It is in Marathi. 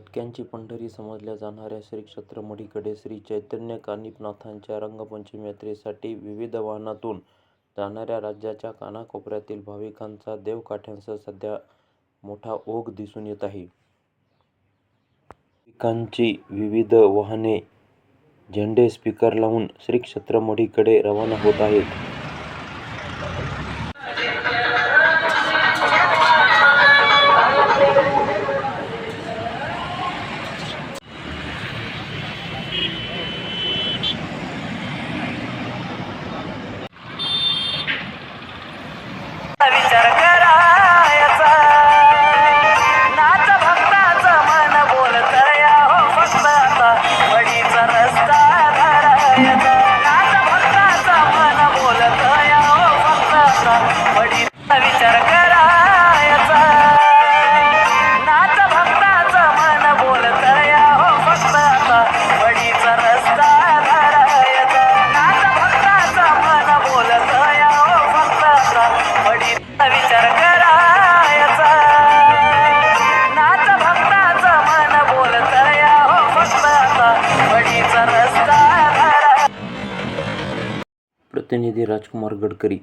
भटक्यांची पंढरी समजल्या जाणाऱ्या श्री क्षेत्र मढीकडे श्री चैतन्य कानिफनाथांच्या रंगपंचमी यात्रेसाठी विविध वाहनातून जाणाऱ्या राज्याच्या कानाकोपऱ्यातील भाविकांचा देवकाठ्यांसह सध्या मोठा ओघ दिसून येत आहे. भाविकांची विविध वाहने झेंडे स्पीकर लावून श्री क्षेत्र मढीकडे रवाना होत आहेत. विचार करायचा नाच भक्ताचं मन बोलतया हो फक्त आता वडीचा रस्ता धरायचा. नाच भक्ताचं मन बोलतया हो फक्त आता वडीचा विचार करायचा. नाच भक्ताचं मन बोलतया हो फक्त आता वडीचा रस्ता धरायचा. नाच भक्ताचं मन बोलतया हो फक्त आता वडीचा विचार करायचा. नाच भक्ताचं मन बोलतया हो फक्त आता वडीचा रस्ता धरायचा. प्रतिनिधी राजकुमार गडकरी.